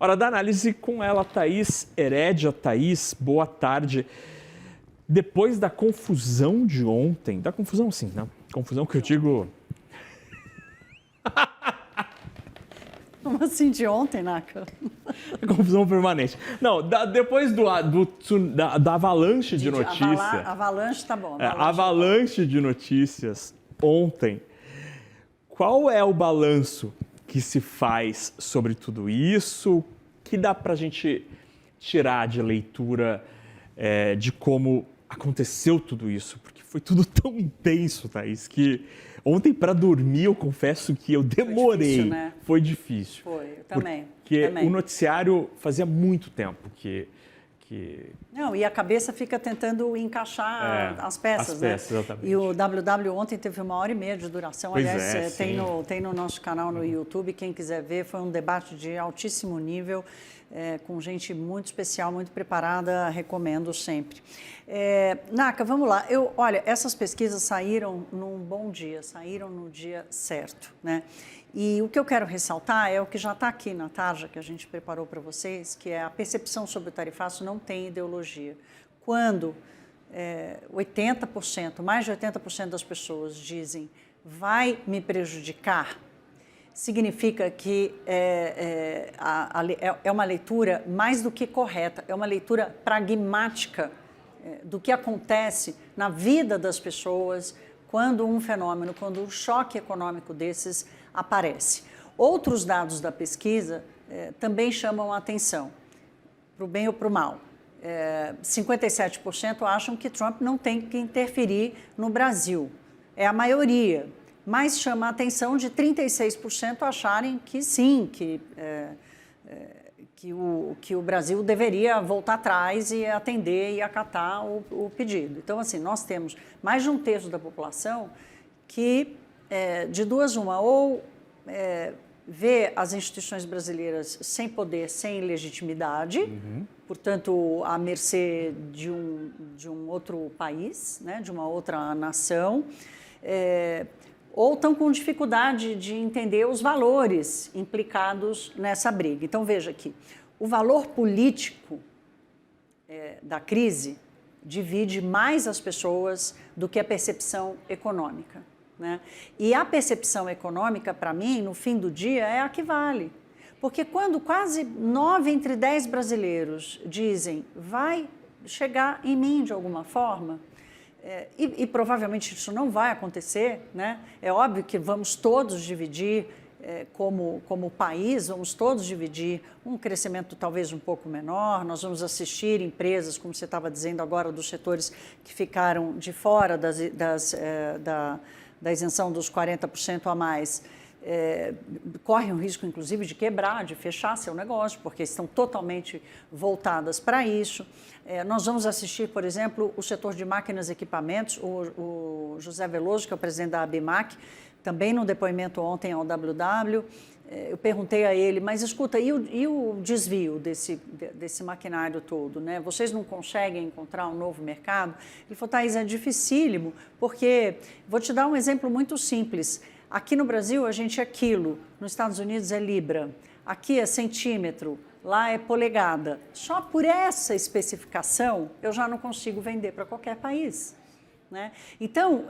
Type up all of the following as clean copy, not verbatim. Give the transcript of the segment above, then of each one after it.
Hora da análise com ela, Thaís Herédia. Thaís, boa tarde. Depois da confusão de ontem, da confusão sim, né? Confusão que eu digo... Como assim de ontem, Naka? Confusão permanente. Não, depois da avalanche de notícias... Avalanche tá bom. Avalanche de notícias ontem. Qual é o balanço que se faz sobre tudo isso? Que dá para a gente tirar de leitura de como aconteceu tudo isso? Porque foi tudo tão intenso, Thaís, que ontem para dormir eu confesso que eu demorei. Foi difícil, né? Foi difícil. Foi, eu também. Porque o noticiário fazia muito tempo que... Não, e a cabeça fica tentando encaixar as peças, as peças, né? Exatamente. E o WW ontem teve 1h30 de duração. Pois aliás, tem no nosso canal no YouTube, quem quiser ver, foi um debate de altíssimo nível, com gente muito especial, muito preparada, recomendo sempre. Naka, vamos lá. Olha, essas pesquisas saíram num bom dia, saíram no dia certo, né? E o que eu quero ressaltar é o que já está aqui na tarja que a gente preparou para vocês, que é a percepção sobre o tarifaço não tem ideologia. Quando 80%, mais de 80% das pessoas dizem vai me prejudicar, significa que é uma leitura mais do que correta, é uma leitura pragmática do que acontece na vida das pessoas quando um fenômeno, quando um choque econômico desses aparece. Outros dados da pesquisa também chamam a atenção, para o bem ou para o mal. 57% acham que Trump não tem que interferir no Brasil. É a maioria. Mas chama a atenção de 36% acharem que sim, que o Brasil deveria voltar atrás e atender e acatar o pedido. Então, assim, nós temos mais de um terço da população que, de duas uma, ou vê as instituições brasileiras sem poder, sem legitimidade, portanto, à mercê de um outro país, né, de uma outra nação, ou estão com dificuldade de entender os valores implicados nessa briga. Então, veja aqui, o valor político da crise divide mais as pessoas do que a percepção econômica, né? E a percepção econômica, para mim, no fim do dia, é a que vale. Porque quando quase 9 entre 10 brasileiros dizem vai chegar em mim de alguma forma, e provavelmente isso não vai acontecer, né? É óbvio que vamos todos dividir, como país, vamos todos dividir um crescimento talvez um pouco menor, nós vamos assistir empresas, como você estava dizendo agora, dos setores que ficaram de fora da isenção dos 40% a mais, correm o risco, inclusive, de quebrar, de fechar seu negócio, porque estão totalmente voltadas para isso. Nós vamos assistir, por exemplo, o setor de máquinas e equipamentos, o José Veloso, que é o presidente da ABMAC, também no depoimento ontem ao WW, eu perguntei a ele, mas escuta, e o desvio desse maquinário todo, né? Vocês não conseguem encontrar um novo mercado? Ele falou, Thaís, é dificílimo, porque, vou te dar um exemplo muito simples, aqui no Brasil a gente é quilo, nos Estados Unidos é libra, aqui é centímetro, lá é polegada. Só por essa especificação eu já não consigo vender para qualquer país, né? Então,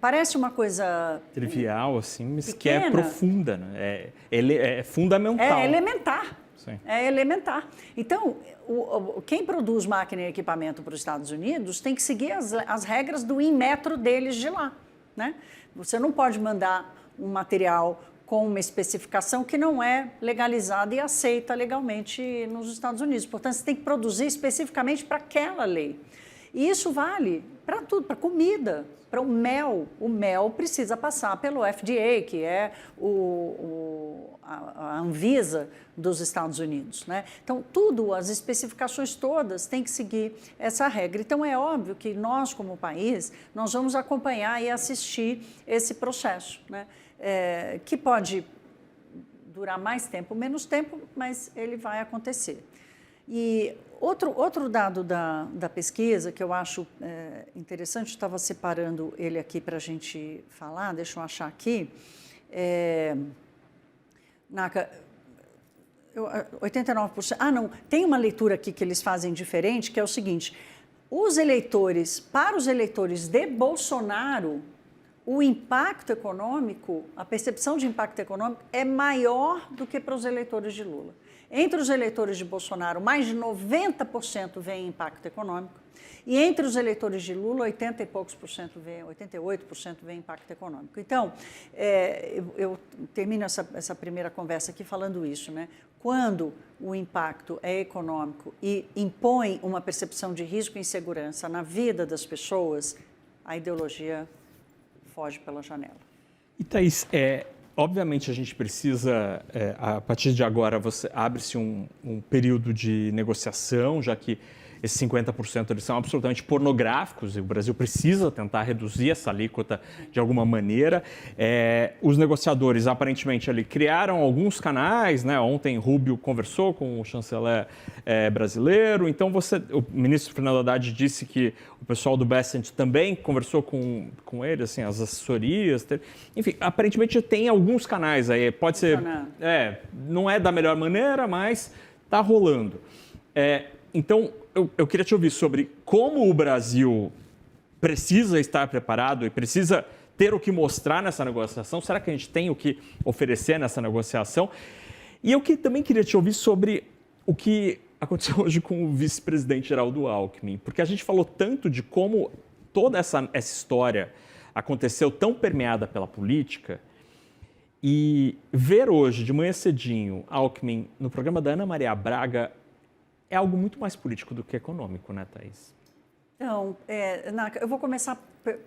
parece uma coisa... trivial, assim, mas pequena, que é profunda, né? É fundamental. É elementar. Sim. É elementar. Então, quem produz máquina e equipamento para os Estados Unidos tem que seguir as regras do Inmetro deles de lá, né? Você não pode mandar um material com uma especificação que não é legalizada e aceita legalmente nos Estados Unidos. Portanto, você tem que produzir especificamente para aquela lei. E isso vale para tudo, para comida, para o mel. O mel precisa passar pelo FDA, que é a Anvisa dos Estados Unidos, né? Então, as especificações todas têm que seguir essa regra. Então, é óbvio que nós, como país, nós vamos acompanhar e assistir esse processo, né? Que pode durar mais tempo, menos tempo, mas ele vai acontecer. E outro dado da pesquisa que eu acho interessante, estava separando ele aqui para a gente falar, deixa eu achar aqui. Naka, 89%. Ah, não, tem uma leitura aqui que eles fazem diferente, que é o seguinte: para os eleitores de Bolsonaro, o impacto econômico, a percepção de impacto econômico é maior do que para os eleitores de Lula. Entre os eleitores de Bolsonaro, mais de 90% veem impacto econômico, e entre os eleitores de Lula, 80 e poucos por cento veem, 88% veem impacto econômico. Então, eu termino essa primeira conversa aqui falando isso, né? Quando o impacto é econômico e impõe uma percepção de risco e insegurança na vida das pessoas, a ideologia foge pela janela. E, Thaís, obviamente a gente precisa, a partir de agora, abre-se um período de negociação, já que esses 50% eles são absolutamente pornográficos e o Brasil precisa tentar reduzir essa alíquota de alguma maneira. Os negociadores, aparentemente, ali criaram alguns canais, né? Ontem Rubio conversou com o chanceler brasileiro, então o ministro Fernando Haddad disse que o pessoal do Bessent também conversou com ele, assim, as assessorias. Enfim, aparentemente tem alguns canais aí, pode ser... não é da melhor maneira, mas está rolando. Então, eu queria te ouvir sobre como o Brasil precisa estar preparado e precisa ter o que mostrar nessa negociação. Será que a gente tem o que oferecer nessa negociação? E eu também queria te ouvir sobre o que aconteceu hoje com o vice-presidente Geraldo Alckmin, porque a gente falou tanto de como toda essa história aconteceu tão permeada pela política, e ver hoje, de manhã cedinho, Alckmin no programa da Ana Maria Braga é algo muito mais político do que econômico, né, Thaís? Então, eu vou começar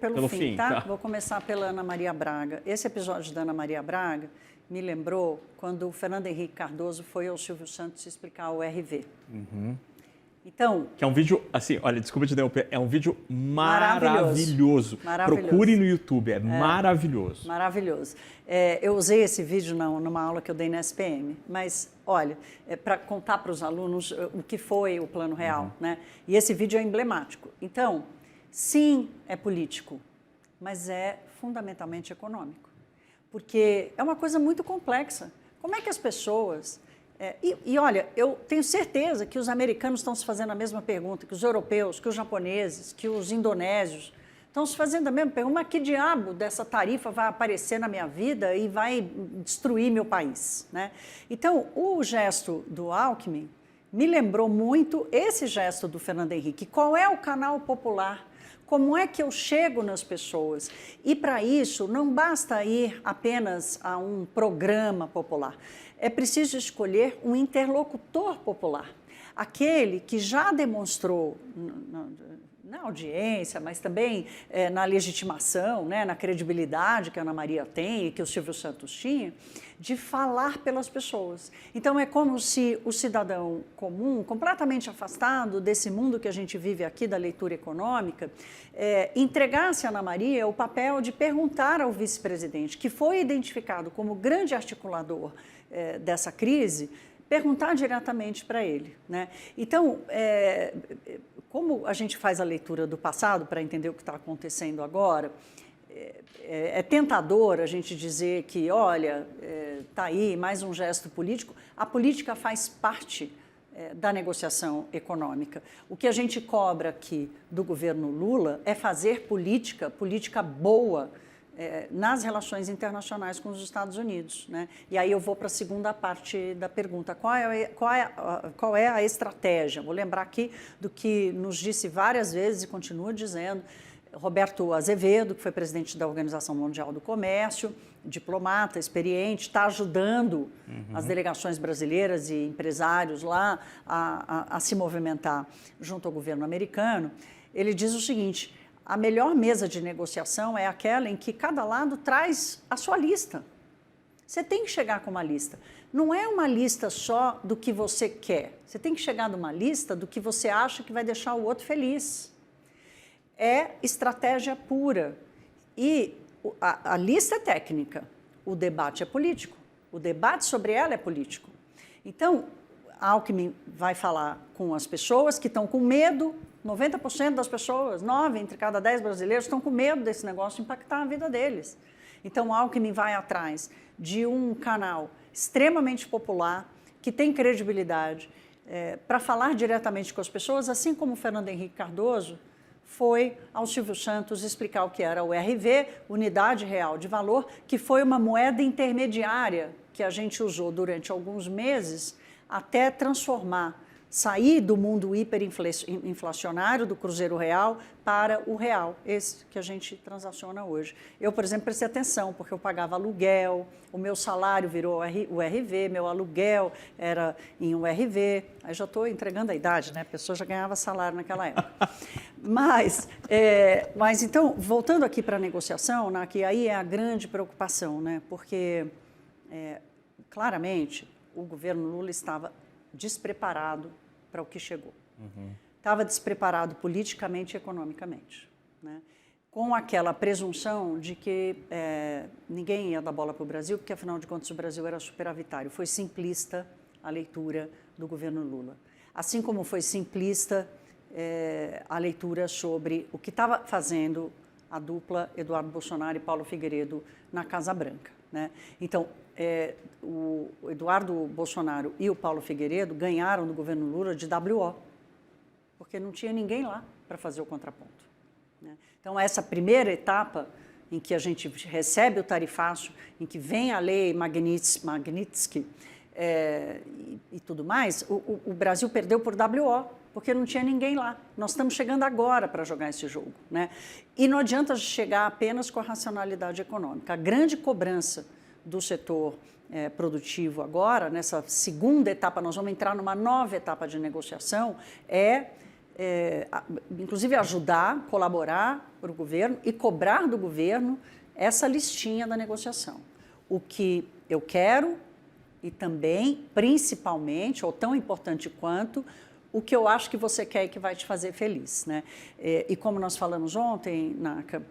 pelo fim, tá? Vou começar pela Ana Maria Braga. Esse episódio da Ana Maria Braga me lembrou quando o Fernando Henrique Cardoso foi ao Silvio Santos explicar o RV. Uhum. Então, que é um vídeo, assim, olha, desculpa te interromper, é um vídeo maravilhoso. Procure no YouTube, maravilhoso. Maravilhoso. Eu usei esse vídeo numa aula que eu dei na SPM, mas, olha, para contar para os alunos o que foi o Plano Real, né? E esse vídeo é emblemático. Então, sim, é político, mas é fundamentalmente econômico, porque é uma coisa muito complexa. Como é que as pessoas... olha, eu tenho certeza que os americanos estão se fazendo a mesma pergunta, que os europeus, que os japoneses, que os indonésios estão se fazendo a mesma pergunta. Mas que diabo dessa tarifa vai aparecer na minha vida e vai destruir meu país, né? Então, o gesto do Alckmin me lembrou muito esse gesto do Fernando Henrique. Qual é o canal popular? Como é que eu chego nas pessoas? E, para isso, não basta ir apenas a um programa popular. É preciso escolher um interlocutor popular, aquele que já demonstrou na audiência, mas também na legitimação, né, na credibilidade que a Ana Maria tem e que o Silvio Santos tinha, de falar pelas pessoas. Então, é como se o cidadão comum, completamente afastado desse mundo que a gente vive aqui, da leitura econômica, entregasse a Ana Maria o papel de perguntar ao vice-presidente, que foi identificado como grande articulador dessa crise, perguntar diretamente para ele, né? Então, como a gente faz a leitura do passado para entender o que está acontecendo agora, é tentador a gente dizer que, olha, está aí mais um gesto político. A política faz parte da negociação econômica. O que a gente cobra aqui do governo Lula é fazer política boa, nas relações internacionais com os Estados Unidos, né? E aí eu vou para a segunda parte da pergunta. Qual é a estratégia? Vou lembrar aqui do que nos disse várias vezes e continua dizendo Roberto Azevedo, que foi presidente da Organização Mundial do Comércio, diplomata, experiente, está ajudando as delegações brasileiras e empresários lá a se movimentar junto ao governo americano. Ele diz o seguinte: a melhor mesa de negociação é aquela em que cada lado traz a sua lista. Você tem que chegar com uma lista. Não é uma lista só do que você quer. Você tem que chegar numa lista do que você acha que vai deixar o outro feliz. É estratégia pura. E a lista é técnica, o debate é político. O debate sobre ela é político. Então, Alckmin vai falar com as pessoas que estão com medo. 90% das pessoas, 9 entre cada 10 brasileiros, estão com medo desse negócio impactar a vida deles. Então, Alckmin vai atrás de um canal extremamente popular, que tem credibilidade, para falar diretamente com as pessoas, assim como o Fernando Henrique Cardoso foi ao Silvio Santos explicar o que era o RV, Unidade Real de Valor, que foi uma moeda intermediária que a gente usou durante alguns meses até transformar, sair do mundo hiperinflacionário do Cruzeiro Real para o real, esse que a gente transaciona hoje. Eu, por exemplo, prestei atenção, porque eu pagava aluguel, o meu salário virou o RV, meu aluguel era em URV, aí já estou entregando a idade, né? A pessoa já ganhava salário naquela época. Mas então, voltando aqui para a negociação, né, que aí é a grande preocupação, né? Porque, claramente, o governo Lula estava despreparado para o que chegou. Estava despreparado politicamente e economicamente, né? Com aquela presunção de que ninguém ia dar bola para o Brasil, porque, afinal de contas, o Brasil era superavitário. Foi simplista a leitura do governo Lula. Assim como foi simplista a leitura sobre o que estava fazendo a dupla Eduardo Bolsonaro e Paulo Figueiredo na Casa Branca, né? Então, o Eduardo Bolsonaro e o Paulo Figueiredo ganharam do governo Lula de WO, porque não tinha ninguém lá para fazer o contraponto, né? Então, essa primeira etapa em que a gente recebe o tarifaço, em que vem a lei Magnitsky e tudo mais, o Brasil perdeu por WO, porque não tinha ninguém lá. Nós estamos chegando agora para jogar esse jogo, né? E não adianta chegar apenas com a racionalidade econômica. A grande cobrança do setor produtivo agora, nessa segunda etapa, nós vamos entrar numa nova etapa de negociação, inclusive ajudar, colaborar para o governo e cobrar do governo essa listinha da negociação. O que eu quero e também, principalmente, ou tão importante quanto, o que eu acho que você quer e que vai te fazer feliz, né? E como nós falamos ontem, Naka,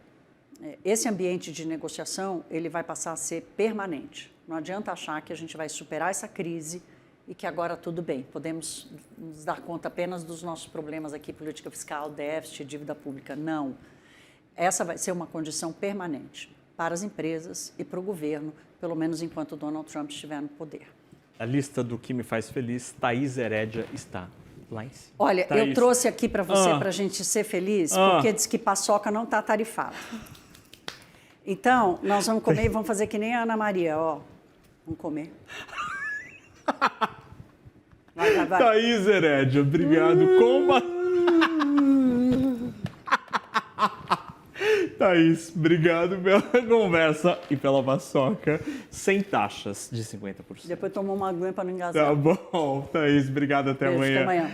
esse ambiente de negociação ele vai passar a ser permanente. Não adianta achar que a gente vai superar essa crise e que agora tudo bem, podemos nos dar conta apenas dos nossos problemas aqui, política fiscal, déficit, dívida pública. Não. Essa vai ser uma condição permanente para as empresas e para o governo, pelo menos enquanto Donald Trump estiver no poder. A lista do que me faz feliz, Thaís Herédia está lá em cima. Olha, Thaís. eu trouxe aqui para você, para a gente ser feliz, porque diz que paçoca não está tarifada. Então, nós vamos comer e vamos fazer que nem a Ana Maria, ó. Vamos comer. Vai. Thaís Herédia, obrigado. Thaís, obrigado pela conversa e pela paçoca sem taxas de 50%. Depois tomou uma aguinha para não engasgar. Tá bom, Thaís, obrigado, até Beijo, amanhã. Até amanhã.